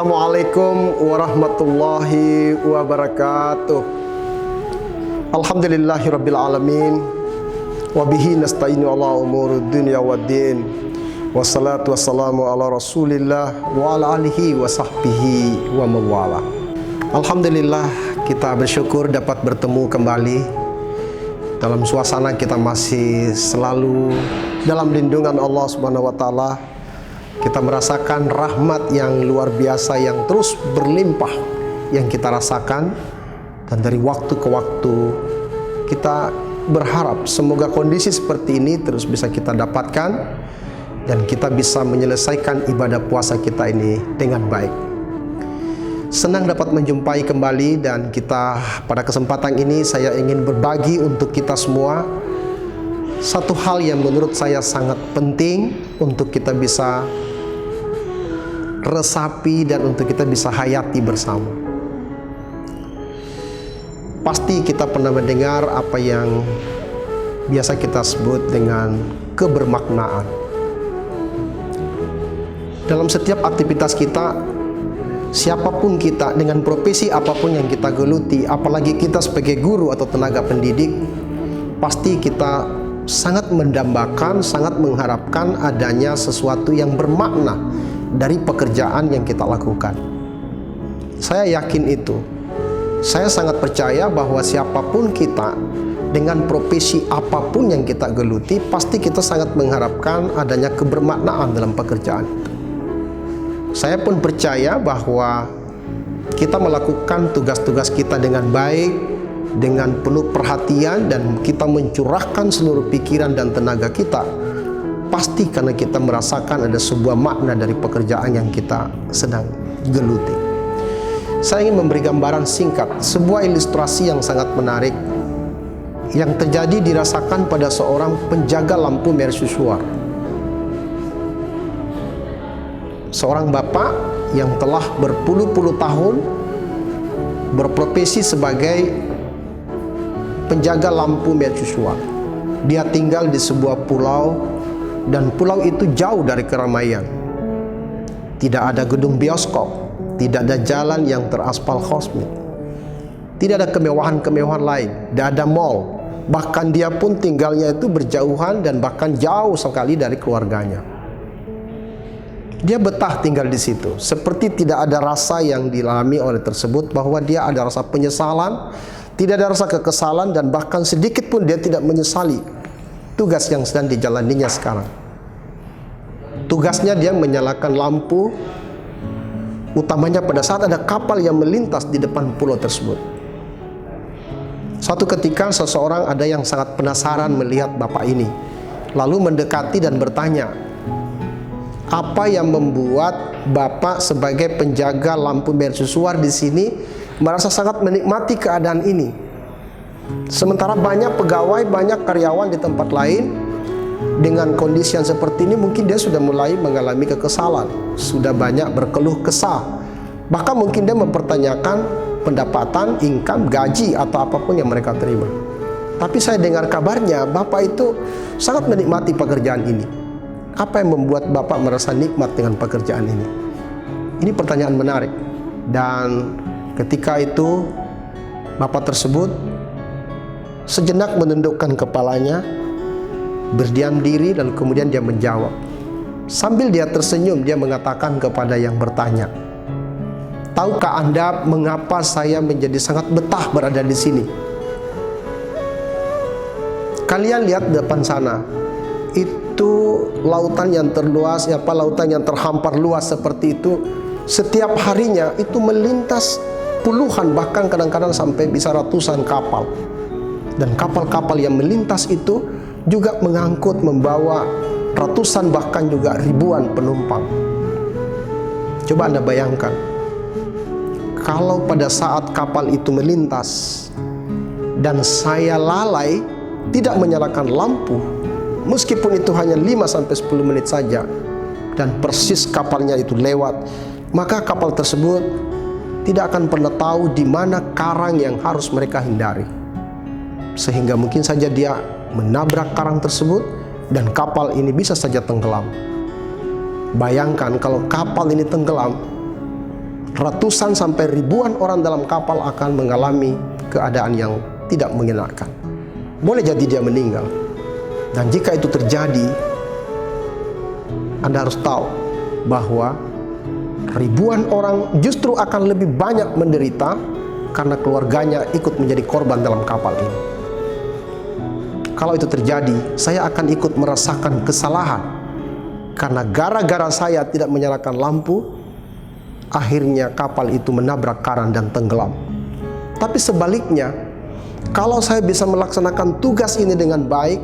Assalamualaikum warahmatullahi wabarakatuh. Alhamdulillahirabbil alamin wa bihi nasta'inu ala umurud dunya waddin. Wassalatu wassalamu ala Rasulillah wa ala alihi wa sahbihi wa mawala. Alhamdulillah, kita bersyukur dapat bertemu kembali dalam suasana kita masih selalu dalam lindungan Allah Subhanahu wa taala. Kita merasakan rahmat yang luar biasa yang terus berlimpah yang kita rasakan, dan dari waktu ke waktu kita berharap semoga kondisi seperti ini terus bisa kita dapatkan dan kita bisa menyelesaikan ibadah puasa kita ini dengan baik. Senang dapat menjumpai kembali, dan kita pada kesempatan ini saya ingin berbagi untuk kita semua satu hal yang menurut saya sangat penting untuk kita bisa resapi dan untuk kita bisa hayati bersama. Pasti kita pernah mendengar apa yang biasa kita sebut dengan kebermaknaan. Dalam setiap aktivitas kita, siapapun kita, dengan profesi apapun yang kita geluti, apalagi kita sebagai guru atau tenaga pendidik, pasti kita sangat mendambakan, sangat mengharapkan adanya sesuatu yang bermakna dari pekerjaan yang kita lakukan. Saya yakin itu. Saya sangat percaya bahwa siapapun kita, dengan profesi apapun yang kita geluti, pasti kita sangat mengharapkan adanya kebermaknaan dalam pekerjaan itu. Saya pun percaya bahwa kita melakukan tugas-tugas kita dengan baik, dengan penuh perhatian, dan kita mencurahkan seluruh pikiran dan tenaga kita, pasti karena kita merasakan ada sebuah makna dari pekerjaan yang kita sedang geluti. Saya ingin memberi gambaran singkat, sebuah ilustrasi yang sangat menarik yang terjadi dirasakan pada seorang penjaga lampu mercusuar. Seorang bapak yang telah berpuluh-puluh tahun berprofesi sebagai penjaga lampu mercusuar. Dia tinggal di sebuah pulau, dan pulau itu jauh dari keramaian. Tidak ada gedung bioskop, tidak ada jalan yang teraspal kosmik, tidak ada kemewahan-kemewahan lain, tidak ada mall. Bahkan dia pun tinggalnya itu berjauhan dan bahkan jauh sekali dari keluarganya. Dia betah tinggal di situ, seperti tidak ada rasa yang dialami oleh tersebut, bahwa dia ada rasa penyesalan, tidak ada rasa kekesalan, dan bahkan sedikit pun dia tidak menyesali tugas yang sedang dijalaninya sekarang. Tugasnya dia menyalakan lampu utamanya pada saat ada kapal yang melintas di depan pulau tersebut. Suatu ketika seseorang ada yang sangat penasaran melihat bapak ini, lalu mendekati dan bertanya, apa yang membuat bapak sebagai penjaga lampu mercusuar di sini merasa sangat menikmati keadaan ini, sementara banyak pegawai, banyak karyawan di tempat lain dengan kondisi yang seperti ini mungkin dia sudah mulai mengalami kekesalan, sudah banyak berkeluh kesah, bahkan mungkin dia mempertanyakan pendapatan, income, gaji atau apapun yang mereka terima. Tapi saya dengar kabarnya bapak itu sangat menikmati pekerjaan ini. Apa yang membuat bapak merasa nikmat dengan pekerjaan ini? Ini pertanyaan menarik. Dan ketika itu bapak tersebut sejenak menundukkan kepalanya, berdiam diri, dan kemudian dia menjawab. Sambil dia tersenyum, dia mengatakan kepada yang bertanya, tahukah Anda mengapa saya menjadi sangat betah berada di sini? Kalian lihat depan sana, itu lautan yang terluas, lautan yang terhampar luas seperti itu. Setiap harinya itu melintas puluhan, bahkan kadang-kadang sampai bisa ratusan kapal. Dan kapal-kapal yang melintas itu juga mengangkut, membawa ratusan bahkan juga ribuan penumpang. Coba Anda bayangkan, kalau pada saat kapal itu melintas dan saya lalai tidak menyalakan lampu, meskipun itu hanya 5-10 menit saja, dan persis kapalnya itu lewat, maka kapal tersebut tidak akan pernah tahu di mana karang yang harus mereka hindari, sehingga mungkin saja dia menabrak karang tersebut dan kapal ini bisa saja tenggelam. Bayangkan kalau kapal ini tenggelam, ratusan sampai ribuan orang dalam kapal akan mengalami keadaan yang tidak mengenakan. Boleh jadi dia meninggal. Dan jika itu terjadi, Anda harus tahu bahwa ribuan orang justru akan lebih banyak menderita karena keluarganya ikut menjadi korban dalam kapal ini. Kalau itu terjadi, saya akan ikut merasakan kesalahan karena gara-gara saya tidak menyalakan lampu, akhirnya kapal itu menabrak karang dan tenggelam. Tapi sebaliknya, kalau saya bisa melaksanakan tugas ini dengan baik,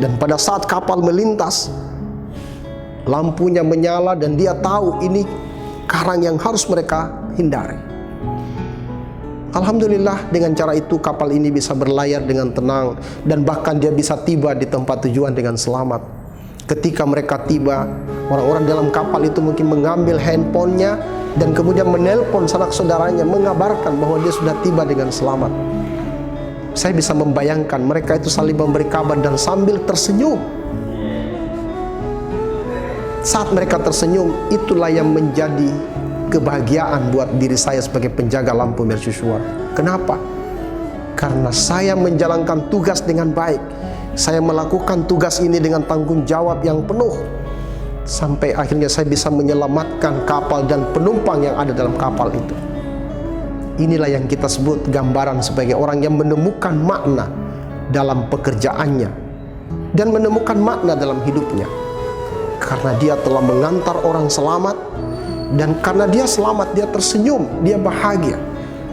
dan pada saat kapal melintas, lampunya menyala dan dia tahu ini karang yang harus mereka hindari. Alhamdulillah, dengan cara itu kapal ini bisa berlayar dengan tenang dan bahkan dia bisa tiba di tempat tujuan dengan selamat. Ketika mereka tiba, orang-orang dalam kapal itu mungkin mengambil handphonenya dan kemudian menelpon sanak saudaranya mengabarkan bahwa dia sudah tiba dengan selamat. Saya bisa membayangkan mereka itu saling memberi kabar dan sambil tersenyum. Saat mereka tersenyum, itulah yang menjadi kebahagiaan buat diri saya sebagai penjaga lampu mercusuar. Kenapa? Karena saya menjalankan tugas dengan baik. Saya melakukan tugas ini dengan tanggung jawab yang penuh. Sampai akhirnya saya bisa menyelamatkan kapal dan penumpang yang ada dalam kapal itu. Inilah yang kita sebut gambaran sebagai orang yang menemukan makna dalam pekerjaannya dan menemukan makna dalam hidupnya. Karena dia telah mengantar orang selamat, dan karena dia selamat, dia tersenyum, dia bahagia.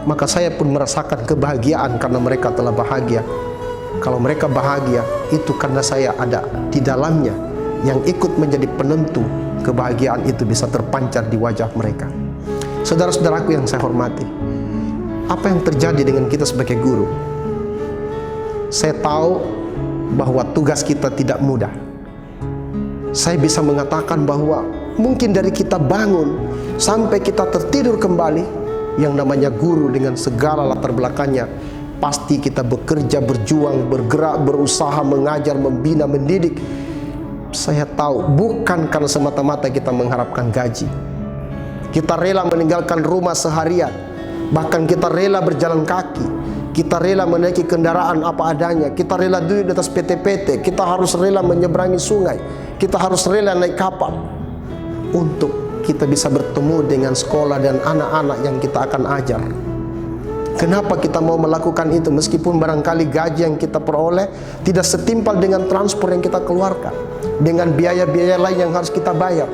Maka saya pun merasakan kebahagiaan karena mereka telah bahagia. Kalau mereka bahagia, itu karena saya ada di dalamnya, yang ikut menjadi penentu kebahagiaan itu bisa terpancar di wajah mereka. Saudara-saudaraku yang saya hormati, apa yang terjadi dengan kita sebagai guru? Saya tahu bahwa tugas kita tidak mudah. Saya bisa mengatakan bahwa mungkin dari kita bangun sampai kita tertidur kembali, yang namanya guru dengan segala latar belakangnya, pasti kita bekerja, berjuang, bergerak, berusaha, mengajar, membina, mendidik. Saya tahu bukan karena semata-mata kita mengharapkan gaji. Kita rela meninggalkan rumah seharian, bahkan kita rela berjalan kaki, kita rela menaiki kendaraan apa adanya, kita rela duduk di atas PT-PT, kita harus rela menyeberangi sungai, kita harus rela naik kapal untuk kita bisa bertemu dengan sekolah dan anak-anak yang kita akan ajar. Kenapa kita mau melakukan itu meskipun barangkali gaji yang kita peroleh tidak setimpal dengan transport yang kita keluarkan, dengan biaya-biaya lain yang harus kita bayar?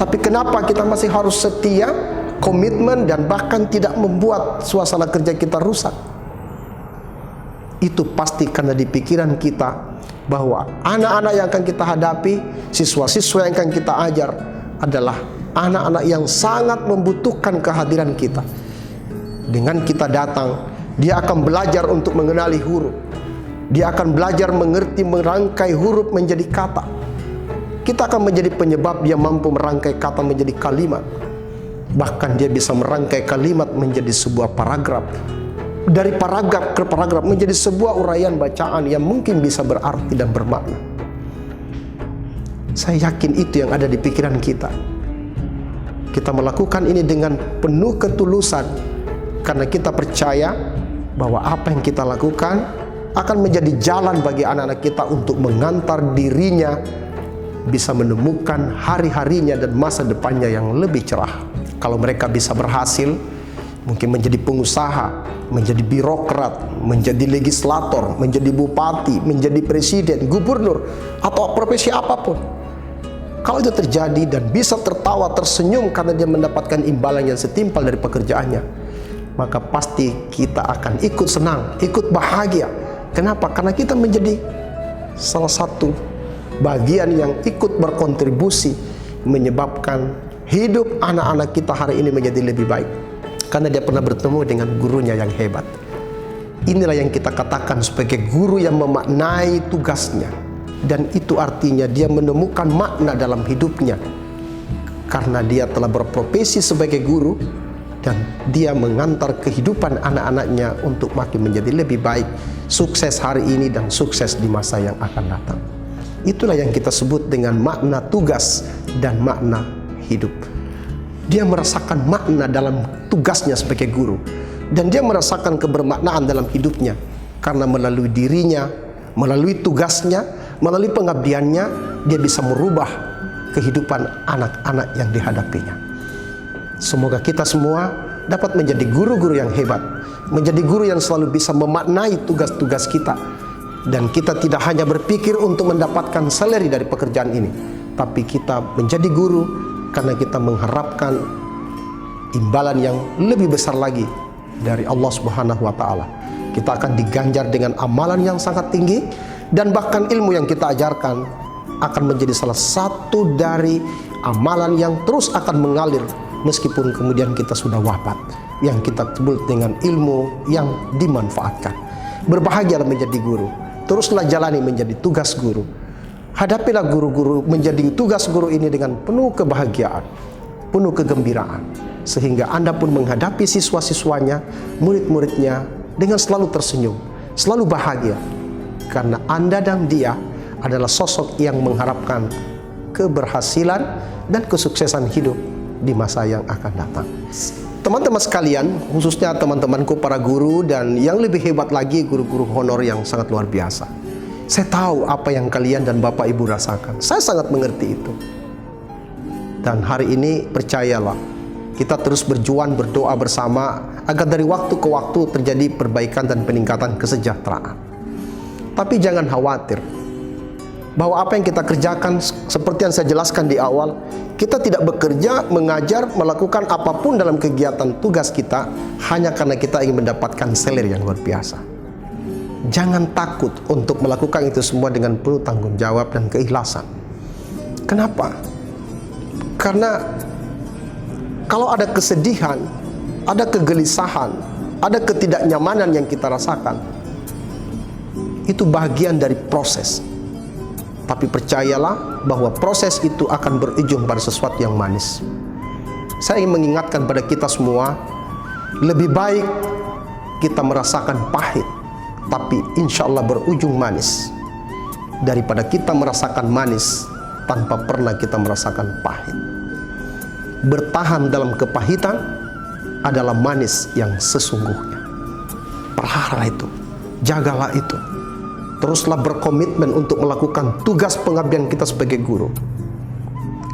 Tapi kenapa kita masih harus setia, komitmen, dan bahkan tidak membuat suasana kerja kita rusak? Itu pasti karena di pikiran kita bahwa anak-anak yang akan kita hadapi, siswa-siswa yang akan kita ajar adalah anak-anak yang sangat membutuhkan kehadiran kita. Dengan kita datang, dia akan belajar untuk mengenali huruf. Dia akan belajar mengerti merangkai huruf menjadi kata. Kita akan menjadi penyebab dia mampu merangkai kata menjadi kalimat. Bahkan dia bisa merangkai kalimat menjadi sebuah paragraf. Dari paragraf ke paragraf menjadi sebuah uraian bacaan yang mungkin bisa berarti dan bermakna. Saya yakin itu yang ada di pikiran kita. Kita melakukan ini dengan penuh ketulusan karena kita percaya bahwa apa yang kita lakukan akan menjadi jalan bagi anak-anak kita untuk mengantar dirinya bisa menemukan hari-harinya dan masa depannya yang lebih cerah. Kalau mereka bisa berhasil, mungkin menjadi pengusaha, menjadi birokrat, menjadi legislator, menjadi bupati, menjadi presiden, gubernur, atau profesi apapun. Kalau itu terjadi dan bisa tertawa, tersenyum karena dia mendapatkan imbalan yang setimpal dari pekerjaannya, maka pasti kita akan ikut senang, ikut bahagia. Kenapa? Karena kita menjadi salah satu bagian yang ikut berkontribusi menyebabkan hidup anak-anak kita hari ini menjadi lebih baik. Karena dia pernah bertemu dengan gurunya yang hebat. Inilah yang kita katakan sebagai guru yang memaknai tugasnya. Dan itu artinya dia menemukan makna dalam hidupnya. Karena dia telah berprofesi sebagai guru dan dia mengantar kehidupan anak-anaknya untuk makin menjadi lebih baik, sukses hari ini dan sukses di masa yang akan datang. Itulah yang kita sebut dengan makna tugas dan makna hidup. Dia merasakan makna dalam tugasnya sebagai guru, dan dia merasakan kebermaknaan dalam hidupnya karena melalui dirinya, melalui tugasnya, melalui pengabdiannya, dia bisa merubah kehidupan anak-anak yang dihadapinya. Semoga kita semua dapat menjadi guru-guru yang hebat, menjadi guru yang selalu bisa memaknai tugas-tugas kita, dan kita tidak hanya berpikir untuk mendapatkan salary dari pekerjaan ini, tapi kita menjadi guru karena kita mengharapkan imbalan yang lebih besar lagi dari Allah Subhanahu wa Ta'ala. Kita akan diganjar dengan amalan yang sangat tinggi, dan bahkan ilmu yang kita ajarkan akan menjadi salah satu dari amalan yang terus akan mengalir meskipun kemudian kita sudah wafat, yang kita sebut dengan ilmu yang dimanfaatkan. Berbahagialah menjadi guru, teruslah jalani menjadi tugas guru. Hadapilah guru-guru menjadi tugas guru ini dengan penuh kebahagiaan, penuh kegembiraan, sehingga Anda pun menghadapi siswa-siswanya, murid-muridnya dengan selalu tersenyum, selalu bahagia, karena Anda dan dia adalah sosok yang mengharapkan keberhasilan dan kesuksesan hidup di masa yang akan datang. Teman-teman sekalian, khususnya teman-temanku para guru, dan yang lebih hebat lagi guru-guru honor yang sangat luar biasa. Saya tahu apa yang kalian dan Bapak Ibu rasakan. Saya sangat mengerti itu. Dan hari ini percayalah, kita terus berjuang, berdoa bersama agar dari waktu ke waktu terjadi perbaikan dan peningkatan kesejahteraan. Tapi jangan khawatir bahwa apa yang kita kerjakan seperti yang saya jelaskan di awal, kita tidak bekerja, mengajar, melakukan apapun dalam kegiatan tugas kita hanya karena kita ingin mendapatkan salary yang luar biasa. Jangan takut untuk melakukan itu semua dengan penuh tanggung jawab dan keikhlasan. Kenapa? Karena kalau ada kesedihan, ada kegelisahan, ada ketidaknyamanan yang kita rasakan, itu bagian dari proses. Tapi percayalah bahwa proses itu akan berujung pada sesuatu yang manis. Saya ingin mengingatkan pada kita semua, lebih baik kita merasakan pahit, tapi insya Allah berujung manis, daripada kita merasakan manis tanpa pernah kita merasakan pahit. Bertahan dalam kepahitan adalah manis yang sesungguhnya. Pelihara itu, jagalah itu. Teruslah berkomitmen untuk melakukan tugas pengabdian kita sebagai guru.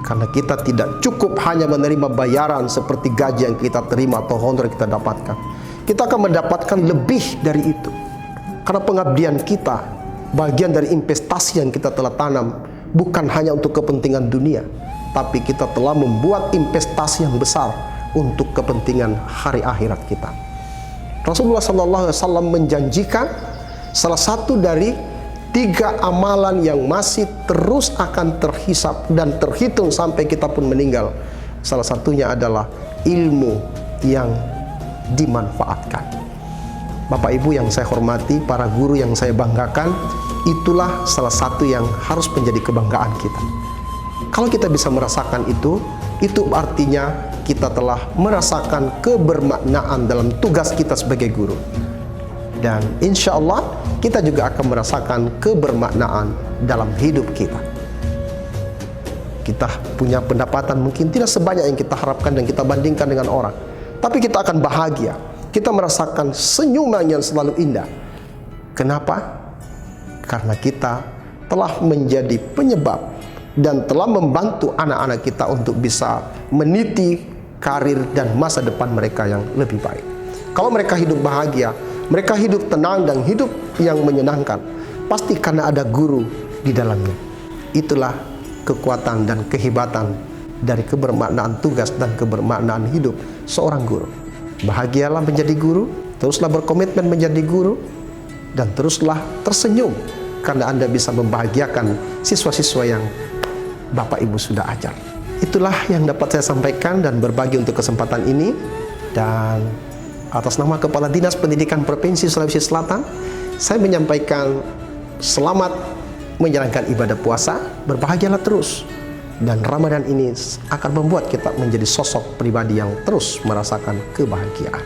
Karena kita tidak cukup hanya menerima bayaran seperti gaji yang kita terima atau honor yang kita dapatkan. Kita akan mendapatkan lebih dari itu. Karena pengabdian kita bagian dari investasi yang kita telah tanam, bukan hanya untuk kepentingan dunia, tapi kita telah membuat investasi yang besar untuk kepentingan hari akhirat kita. Rasulullah SAW menjanjikan salah satu dari 3 amalan yang masih terus akan terhisap dan terhitung sampai kita pun meninggal. Salah satunya adalah ilmu yang dimanfaatkan. Bapak Ibu yang saya hormati, para guru yang saya banggakan, itulah salah satu yang harus menjadi kebanggaan kita. Kalau kita bisa merasakan itu artinya kita telah merasakan kebermaknaan dalam tugas kita sebagai guru. Dan insya Allah kita juga akan merasakan kebermaknaan dalam hidup kita. Kita punya pendapatan mungkin tidak sebanyak yang kita harapkan dan kita bandingkan dengan orang, tapi kita akan bahagia. Kita merasakan senyuman yang selalu indah. Kenapa? Karena kita telah menjadi penyebab dan telah membantu anak-anak kita untuk bisa meniti karir dan masa depan mereka yang lebih baik. Kalau mereka hidup bahagia, mereka hidup tenang dan hidup yang menyenangkan, pasti karena ada guru di dalamnya. Itulah kekuatan dan kehebatan dari kebermaknaan tugas dan kebermaknaan hidup seorang guru. Bahagialah menjadi guru, teruslah berkomitmen menjadi guru, dan teruslah tersenyum karena Anda bisa membahagiakan siswa-siswa yang Bapak Ibu sudah ajar. Itulah yang dapat saya sampaikan dan berbagi untuk kesempatan ini. Dan atas nama Kepala Dinas Pendidikan Provinsi Sulawesi Selatan, saya menyampaikan selamat menjalankan ibadah puasa, berbahagialah terus. Dan Ramadan ini akan membuat kita menjadi sosok pribadi yang terus merasakan kebahagiaan.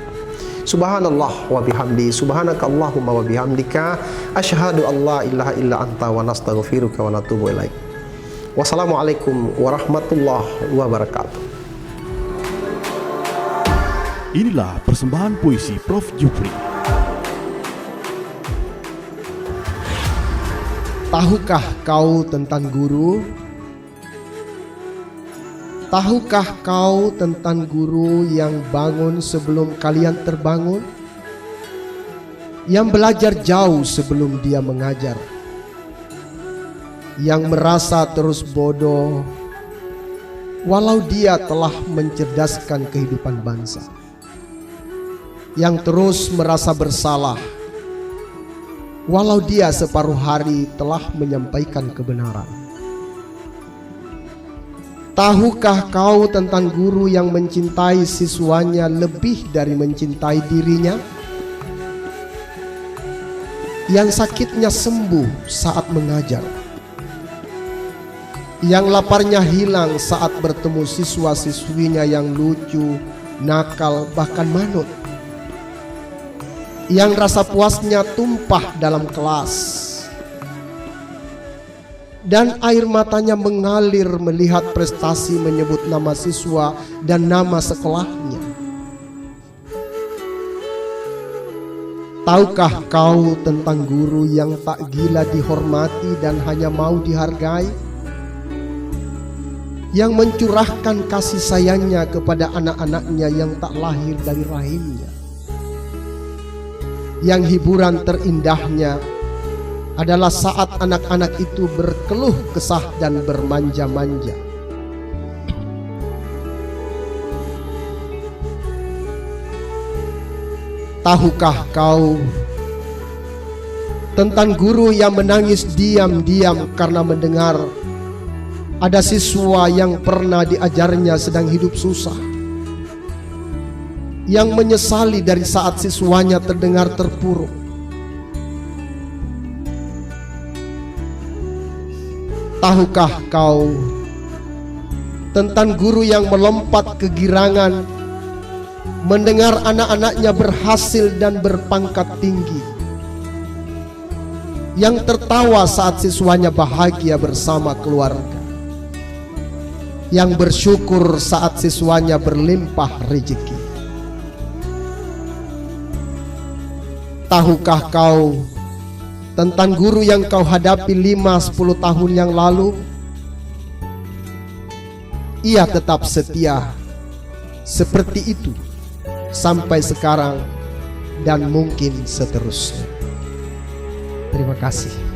Subhanallah wa bihamdi, subhanaka Allahumma wa bihamdika, asyhadu an la ilaha illa anta wa nastaghfiruka wa natubu ilaik. Wassalamualaikum warahmatullahi wabarakatuh. Inilah persembahan puisi Prof. Jupri. Tahukah kau tentang guru? Tahukah kau tentang guru yang bangun sebelum kalian terbangun? Yang belajar jauh sebelum dia mengajar? Yang merasa terus bodoh walau dia telah mencerdaskan kehidupan bangsa? Yang terus merasa bersalah walau dia separuh hari telah menyampaikan kebenaran? Tahukah kau tentang guru yang mencintai siswanya lebih dari mencintai dirinya? Yang sakitnya sembuh saat mengajar, yang laparnya hilang saat bertemu siswa-siswinya yang lucu, nakal, bahkan manut, yang rasa puasnya tumpah dalam kelas dan air matanya mengalir melihat prestasi menyebut nama siswa dan nama sekolahnya. Tahukah kau tentang guru yang tak gila dihormati dan hanya mau dihargai? Yang mencurahkan kasih sayangnya kepada anak-anaknya yang tak lahir dari rahimnya. Yang hiburan terindahnya adalah saat anak-anak itu berkeluh kesah dan bermanja-manja. Tahukah kau tentang guru yang menangis diam-diam karena mendengar ada siswa yang pernah diajarnya sedang hidup susah, yang menyesali dari saat siswanya terdengar terpuruk? Tahukah kau tentang guru yang melompat kegirangan mendengar anak-anaknya berhasil dan berpangkat tinggi, yang tertawa saat siswanya bahagia bersama keluarga, yang bersyukur saat siswanya berlimpah rezeki? Tahukah kau tentang guru yang kau hadapi 5-10 tahun yang lalu? Ia tetap setia seperti itu sampai sekarang dan mungkin seterusnya. Terima kasih.